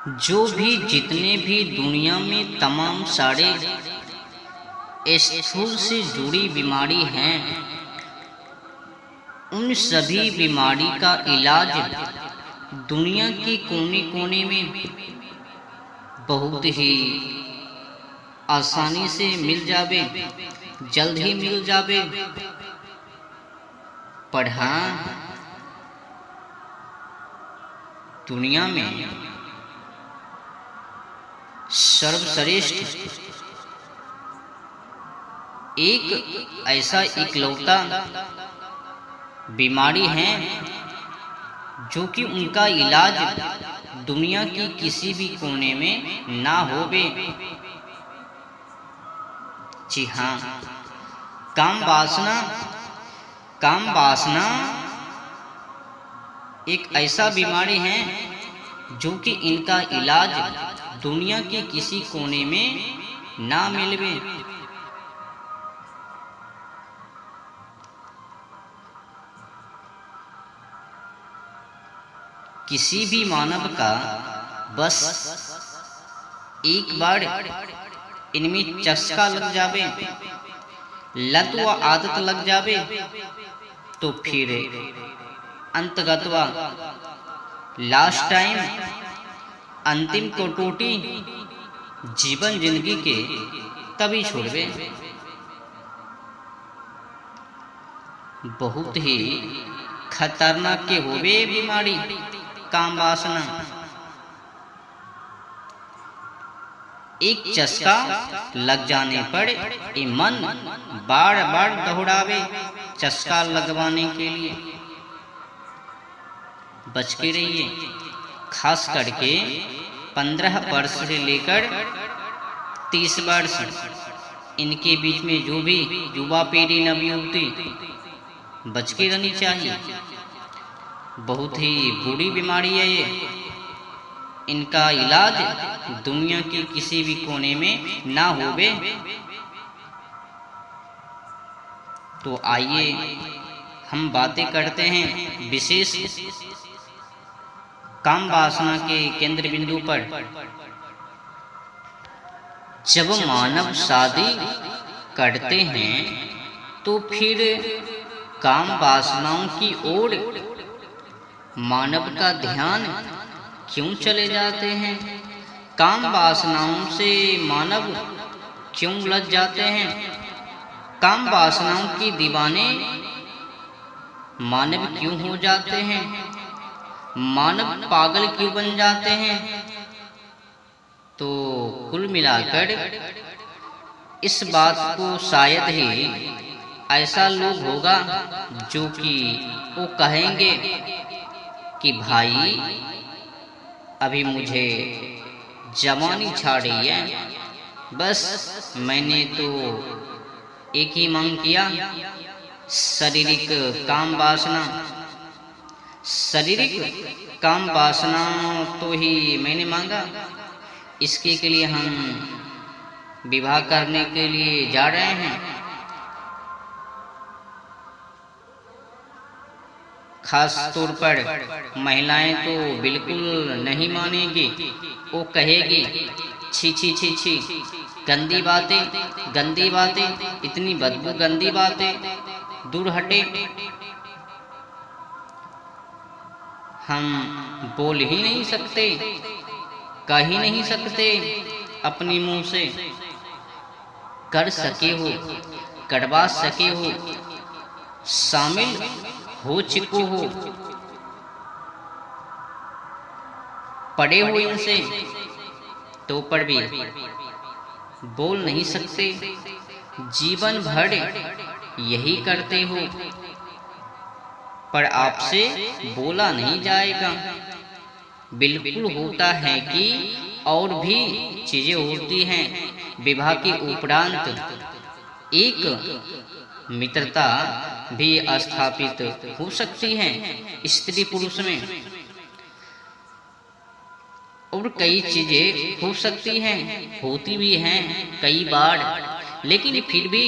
जो भी जितने भी दुनिया में तमाम सारे स्थूल से जुड़ी बीमारी हैं, उन सभी बीमारी का इलाज दुनिया के कोने कोने में बहुत ही आसानी से मिल जावे, जल्द ही मिल जावे। पर हाँ, दुनिया में सर्वश्रेष्ठ एक ऐसा इकलौता बीमारी है जो कि उनका इलाज दुनिया की किसी भी कोने में ना होवे। जी हाँ, काम वासना एक ऐसा बीमारी है जो कि इनका इलाज दुनिया के किसी कोने में ना मिलवे। किसी भी मानव का बस एक बार इनमें चस्का लग जावे, लत व आदत लग जावे, तो फिर अंतगतवा लास्ट टाइम अंतिम कटौती जीवन जिंदगी के तभी छोड़वे। बहुत ही खतरनाक के होवे बीमारी काम वासना। एक चस्का लग जाने पर ये मन बार बार दौड़ावे चस्का लगवाने के लिए। बच के रहिए, खास करके 15 वर्ष से लेकर 30 वर्ष इनके बीच में जो भी युवा पीढ़ी नवयुवती बच के रहनी चाहिए। बहुत ही बुरी बीमारी है ये। इनका इलाज दुनिया के किसी भी कोने में ना होवे। तो आइए हम बातें करते हैं विशेष काम वासना के केंद्र बिंदु पर। जब मानव शादी करते हैं तो फिर काम वासनाओं की ओर मानव का ध्यान क्यों चले जाते हैं? काम वासनाओं से मानव क्यों लग जाते हैं? काम वासनाओं की दीवाने मानव क्यों हो जाते हैं? मानव पागल क्यों बन जाते हैं? तो कुल मिलाकर इस बात को शायद ही ऐसा लोग होगा जो कि वो कहेंगे कि भाई अभी मुझे जवानी छा रही है, बस मैंने तो एक ही मांग किया, शारीरिक काम वासना। शारीरिक काम वासना तो ही मैंने मांगा, इसके के लिए हम विवाह करने के लिए जा रहे हैं। खास तौर पर महिलाएं तो बिल्कुल नहीं मानेगी। वो कहेगी छी छी छी छी, गंदी बातें, इतनी बदबू गंदी बातें, दूर हटे। हम बोल ही नहीं सकते, कह ही नहीं सकते अपनी मुंह से। कर सके हो, करवा सके हो, शामिल हो चुको हो, पड़े हो इनसे, तो पर भी बोल नहीं सकते। जीवन भर यही करते हो, पर आपसे बोला नहीं जाएगा। बिल्कुल होता है कि और भी चीजें होती हैं। विवाह के उपरांत एक मित्रता भी स्थापित हो सकती है स्त्री पुरुष में, और कई चीजें हो सकती हैं, होती भी हैं कई बार। लेकिन फिर भी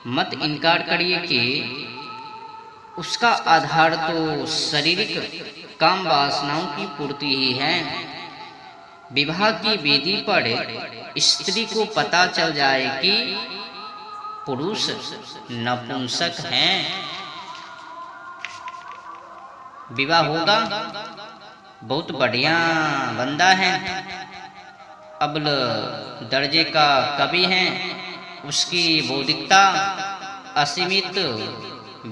मत इनकार करिए कि उसका आधार तो शारीरिक काम वासनाओं की पूर्ति ही है। विवाह की वेदी पर स्त्री को पता चल जाए कि पुरुष नपुंसक हैं, विवाह होगा, बहुत बढ़िया बंदा है, अब्ल दर्जे का कवि है, उसकी बौद्धिकता असीमित,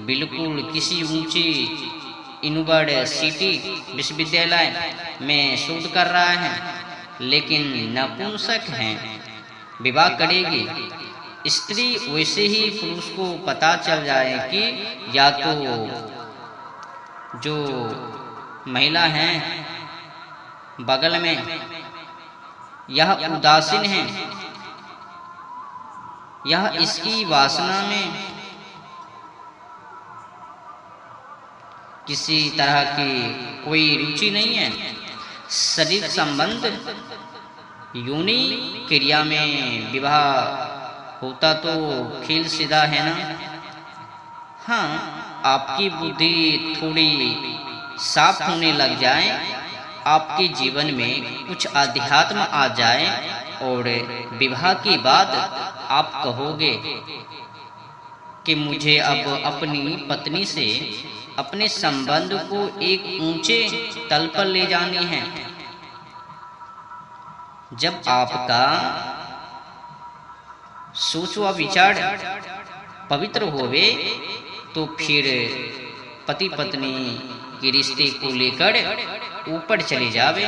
बिल्कुल किसी ऊंची यूनिवर्सिटी विश्वविद्यालय में शोध कर रहा है, लेकिन नपुंसक हैं, विवाह करेगी। स्त्री वैसे ही पुरुष को पता चल जाए कि या तो जो महिला है बगल में यह उदासीन है, यह इसकी वासना में किसी तरह की कोई रुचि नहीं है। शरीर संबंध योनि क्रिया में विवाह होता तो खेल सीधा है ना। हाँ, आपकी बुद्धि थोड़ी साफ होने लग जाए, आपके जीवन में कुछ अध्यात्म आ जाए और विवाह के बाद आप कहोगे कि मुझे अब अपनी पत्नी से अपने संबंध को एक ऊंचे तल पर ले जानी है। जब आपका सोच व विचार पवित्र होवे तो फिर पति पत्नी के रिश्ते को लेकर ऊपर चले जावे,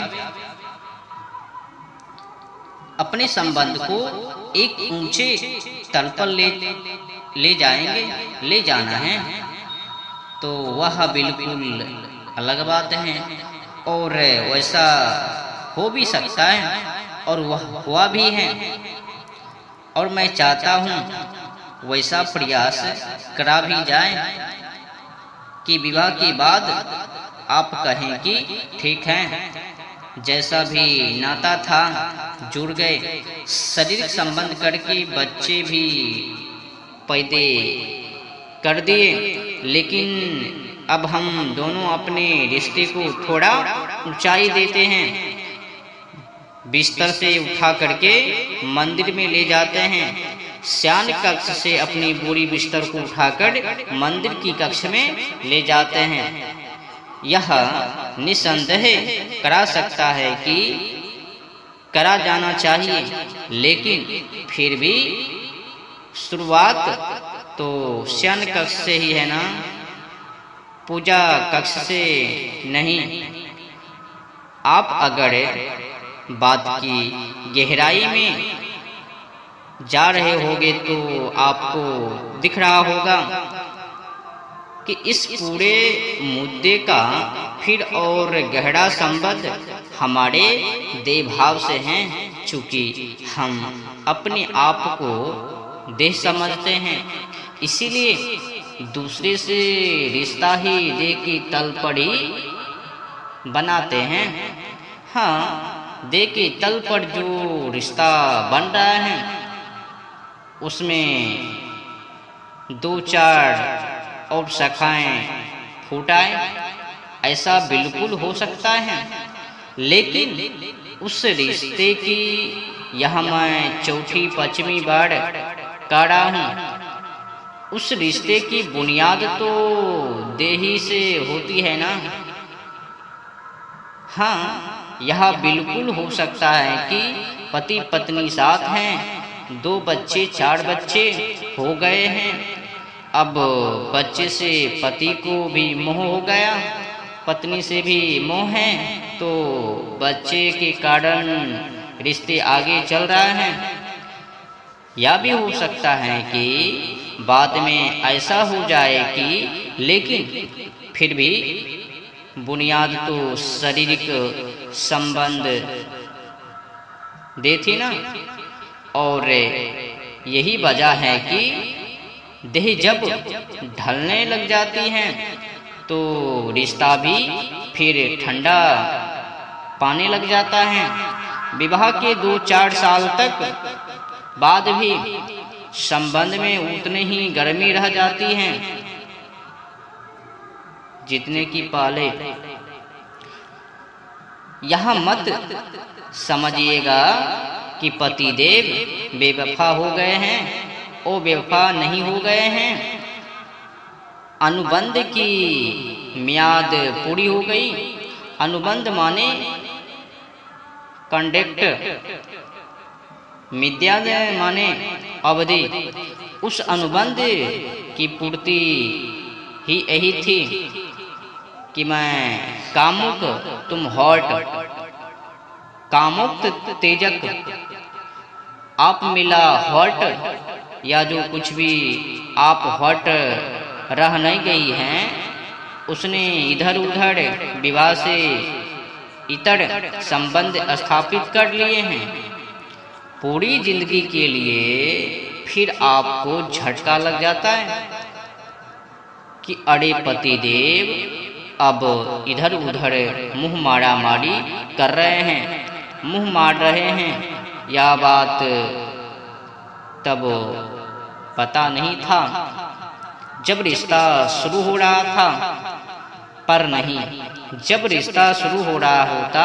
अपने संबंध को एक ऊंचे तल पर ले जाएंगे, ले जाना है तो वह बिल्कुल अलग बात है। और वैसा हो भी सकता है और वह हुआ भी है, और मैं चाहता हूँ वैसा प्रयास करा भी जाए कि विवाह के बाद आप कहें कि ठीक है, जैसा भी नाता था जुड़ गए, शारीरिक संबंध करके बच्चे भी पैदा कर दिए, लेकिन अब हम दोनों अपने रिश्ते को थोड़ा ऊंचाई देते हैं, बिस्तर से उठा करके मंदिर में ले जाते हैं, शयन कक्ष से अपनी बुरी बिस्तर को उठाकर मंदिर की कक्ष में ले जाते हैं। यह निसंदेह करा सकता है कि करा जाना चाहिए, लेकिन फिर भी शुरुआत तो शयन कक्ष से ही है ना, पूजा कक्ष से नहीं। आप अगर बात की गहराई में जा रहे होगे तो आपको दिख रहा होगा कि इस पूरे मुद्दे का फिर और गहरा संबंध हमारे देह भाव से है। चूंकि हम अपने आप को देह समझते हैं, इसीलिए दूसरे से रिश्ता ही देह की तल पर ही बनाते हैं। हाँ, देह के तल पर जो रिश्ता बन रहा है उसमें दो चार और शाखाएं फूटाए, ऐसा बिल्कुल हो सकता है, लेकिन उस रिश्ते की यह मैं चौथी पांचवी बार कह रहा हूँ, उस रिश्ते की बुनियाद तो देही से होती है ना। हाँ, यह बिल्कुल हो सकता है कि पति पत्नी साथ हैं, 2 बच्चे 4 बच्चे हो गए हैं, अब बच्चे से पति को भी मोह हो गया, पत्नी से भी मोह है, तो बच्चे के कारण रिश्ते आगे चल रहा है। या भी हो सकता है कि बाद में ऐसा हो जाए कि लेकिन फिर भी बुनियाद तो शारीरिक संबंध दे थी ना। और यही वजह है कि देह जब ढलने लग जाती है तो रिश्ता भी फिर ठंडा पाने लग जाता है। विवाह के 2-4 साल तक बाद भी संबंध में उतने ही गर्मी रह जाती है जितने की पहले। यह मत समझिएगा कि पतिदेव बेवफा हो गए हैं और बेवफा नहीं हो गए हैं। अनुबंध की मियाद पूरी हो गई। अनुबंध माने कंडक्ट, मिद्याद माने अवधि। उस अनुबंध की पूर्ति ही यही थी कि मैं कामुक तुम हॉट, कामुक तेजक आप मिला हॉट, या जो कुछ भी आप हॉट रह नहीं गई हैं उसने इधर उधर विवाह से इतर संबंध स्थापित कर लिए हैं। पूरी जिंदगी के लिए फिर आपको झटका लग जाता है कि अरे पतिदेव अब इधर उधर मुंह मारा मारी कर रहे हैं, मुंह मार रहे हैं। यह बात तब पता नहीं था जब रिश्ता शुरू हो रहा था, पर नहीं, जब रिश्ता शुरू हो रहा होता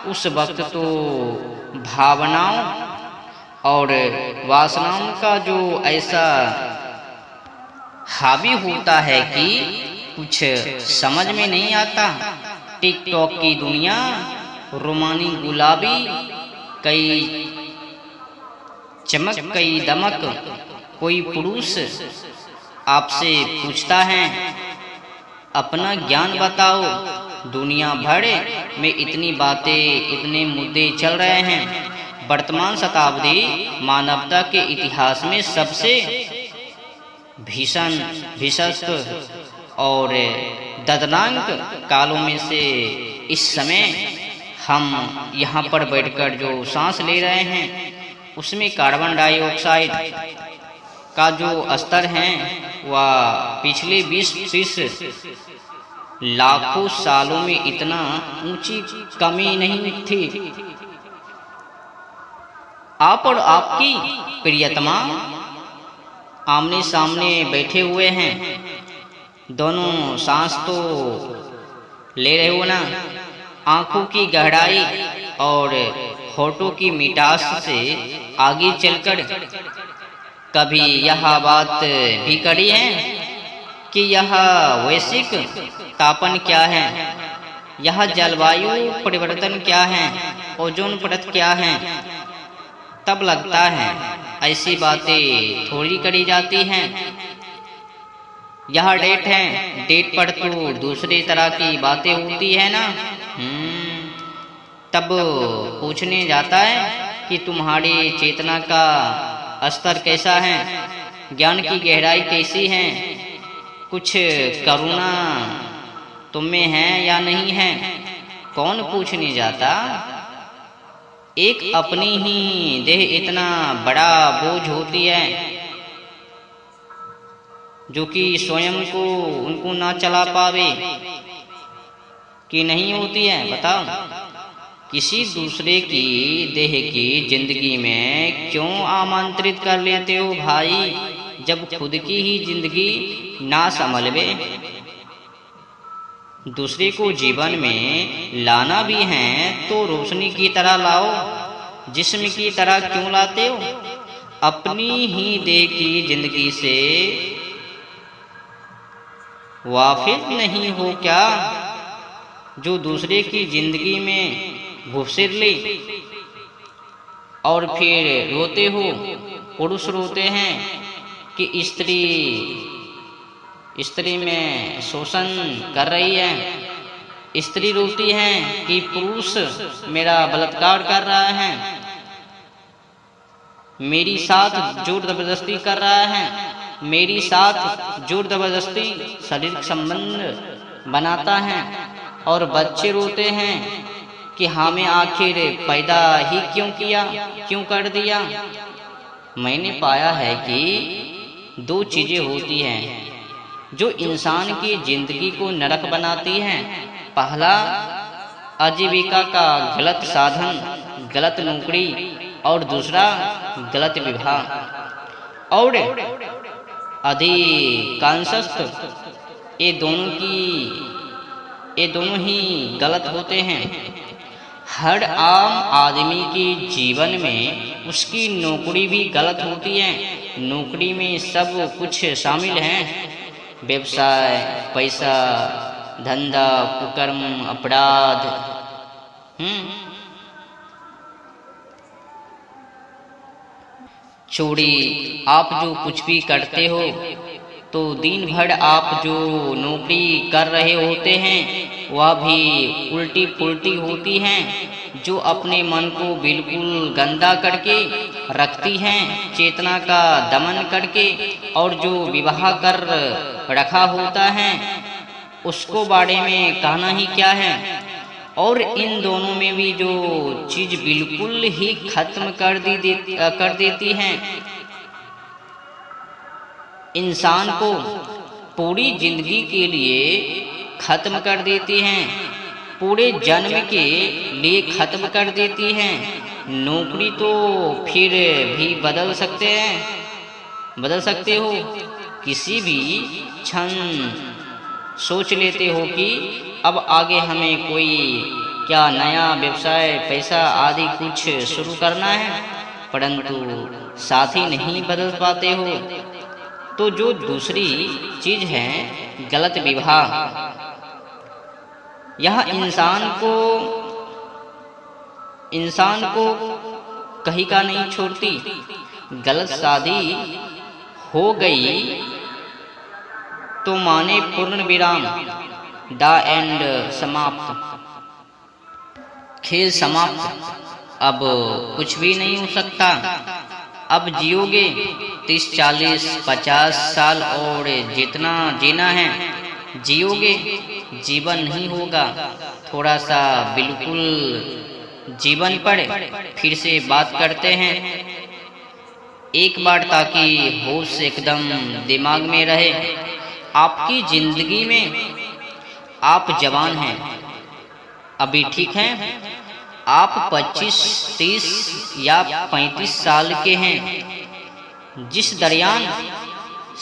उस वक्त तो भावनाओं और वासनाओं का जो ऐसा हावी होता है कि कुछ समझ में नहीं आता। टिकटॉक की दुनिया, रोमानी गुलाबी, कई चमक कई दमक। कोई पुरुष आपसे पूछता है अपना ज्ञान बताओ, दुनिया भर में इतनी बातें इतने मुद्दे चल रहे हैं। वर्तमान शताब्दी मानवता के इतिहास में सबसे भीषण भीषण और दर्दनाक कालों में से इस समय हम यहाँ पर बैठकर जो सांस ले रहे हैं उसमें कार्बन डाइऑक्साइड का जो स्तर है वह पिछले 20-30 लाखों सालों में इतना ऊंची कमी नहीं थी। आप और आपकी प्रियतमा आमने सामने बैठे हुए हैं, दोनों सांस तो ले रहे हो ना। आंखों की गहराई और होठों की मिठास से आगे चलकर कभी यह बात भी करी है कि यह वैश्विक तापन क्या है, यह जलवायु परिवर्तन क्या है, ओजोन परत क्या है। तब लगता है ऐसी बातें थोड़ी करी जाती हैं। यह डेट है, डेट पर तो दूसरी तरह की बातें होती है ना। तब पूछने जाता है कि तुम्हारी चेतना का स्तर कैसा है, ज्ञान की गहराई कैसी है, कुछ करुणा तुम में है या नहीं है। कौन पूछने जाता। एक अपनी ही देह इतना बड़ा बोझ होती है जो कि स्वयं को उनको ना चला पावे कि नहीं होती है। बताओ, किसी दूसरे की देह की जिंदगी में क्यों आमंत्रित कर लेते हो भाई, जब खुद की ही जिंदगी ना संभलवे। दूसरे को जीवन में लाना भी है तो रोशनी की तरह लाओ, जिस्म की तरह क्यों लाते हो। अपनी ही देह की जिंदगी से वाकिफ नहीं हो क्या, जो दूसरे की जिंदगी में घुसिर ले और फिर रोते हो। पुरुष रोते हैं कि स्त्री में शोषण कर रही है, स्त्री रोती है कि पुरुष मेरा बलात्कार कर रहा है, मेरी साथ जोर जबरदस्ती कर रहा है, मेरी साथ जोर जबरदस्ती शारीरिक संबंध बनाता है। और बच्चे रोते हैं कि हमें आखिर पैदा ही क्यों किया, क्यों कर दिया। मैंने पाया है कि दो चीजें होती हैं जो इंसान की जिंदगी को नरक बनाती हैं। पहला, आजीविका का गलत साधन, गलत नौकरी, और दूसरा गलत विवाह। और अधिकांशतः ये दोनों ही गलत होते हैं। हर आम आदमी के जीवन में उसकी नौकरी भी गलत होती है। नौकरी में सब कुछ शामिल है, व्यवसाय, पैसा, धंधा, कुकर्म, अपराध। चोरी, आप जो कुछ भी करते हो तो दिन भर आप जो नौकरी कर रहे होते हैं वह भी उल्टी पुल्टी होती हैं, जो अपने मन को बिल्कुल गंदा करके रखती हैं, चेतना का दमन करके, और जो विवाह कर रखा होता है उसको बारे में कहना ही क्या है। और इन दोनों में भी जो चीज बिल्कुल ही खत्म कर देती है इंसान को, पूरी जिंदगी के लिए खत्म कर देती हैं, पूरे जन्म के लिए खत्म कर देती हैं। नौकरी तो फिर भी बदल सकते हो, किसी भी क्षण सोच लेते हो कि अब आगे हमें कोई क्या नया व्यवसाय, पैसा आदि कुछ शुरू करना है, परंतु साथ ही नहीं बदल पाते हो। तो जो दूसरी चीज है गलत विवाह, यह इंसान को कहीं का नहीं छोड़ती। गलत शादी हो गई तो माने पूर्ण विराम, द एंड, समाप्त, खेल समाप्त, अब कुछ भी नहीं हो सकता। अब जियोगे 30, 40, 50 साल और जितना जीना है जियोगे, जीवन नहीं होगा। थोड़ा सा बिल्कुल जीवन पर फिर से बात करते हैं एक बार, ताकि होश एकदम दिमाग में रहे। आपकी जिंदगी में आप जवान हैं, अभी ठीक हैं, आप 25, 30 या 35 साल के हैं। जिस दरमियान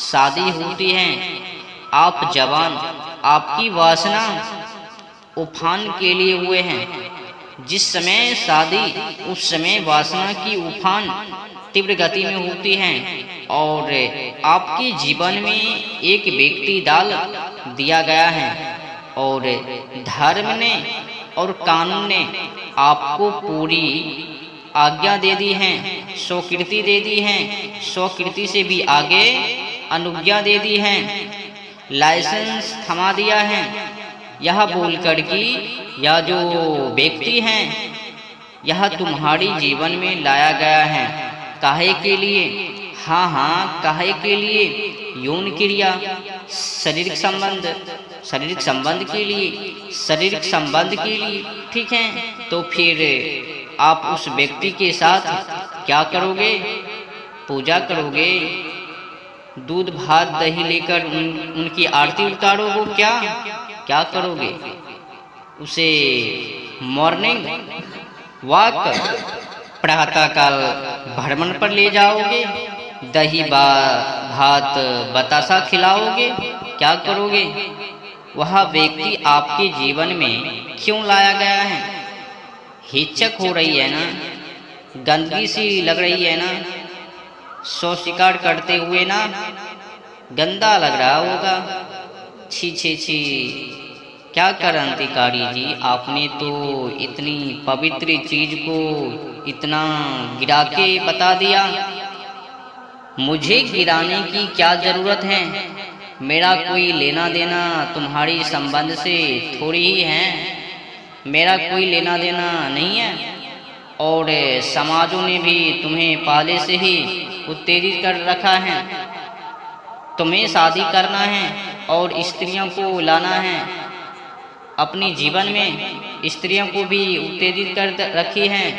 शादी होती है आप जवान, आपकी वासना उफान के लिए हुए हैं। जिस समय शादी, उस समय वासना की उफान तीव्र गति में होती है, और आपके जीवन में एक व्यक्ति डाल दिया गया है, और धर्म ने और कानून ने आपको पूरी आज्ञा दे दी है, स्वीकृति दे दी है, स्वीकृति से भी आगे अनुज्ञा दे दी है, लाइसेंस थमा दिया है, यह बोलकर कि यह जो व्यक्ति है यह तुम्हारी जीवन में लाया गया है। काहे के लिए? हाँ, काहे के लिए? यौन क्रिया, शारीरिक संबंध के लिए, ठीक है। तो फिर आप उस व्यक्ति के साथ क्या करोगे? पूजा करोगे, दूध भात दही लेकर उनकी आरती उतारोगे, क्या करोगे? उसे मॉर्निंग वॉक, प्रातःकाल भ्रमण पर ले जाओगे, दही भात बतासा खिलाओगे, क्या करोगे? वह व्यक्ति आपके जीवन में क्यों लाया गया है? हिचक हो रही है ना, गंदगी सी लग रही है ना, सौ शिकार करते हुए ना गंदा लग रहा होगा। छी, क्या क्रांतिकारी जी, आपने तो इतनी पवित्र चीज को इतना गिरा के बता दिया। मुझे गिराने की क्या जरूरत है? मेरा कोई लेना देना तुम्हारी संबंध से थोड़ी ही है, मेरा कोई लेना देना नहीं है। और समाजों ने भी तुम्हें पहले से ही उत्तेजित कर रखा है। तुम्हें शादी करना है और स्त्रियों को लाना है अपने जीवन में। स्त्रियों को भी उत्तेजित कर रखी है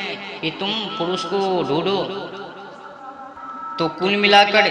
कि तुम पुरुष को ढूंढो। तो कुल मिलाकर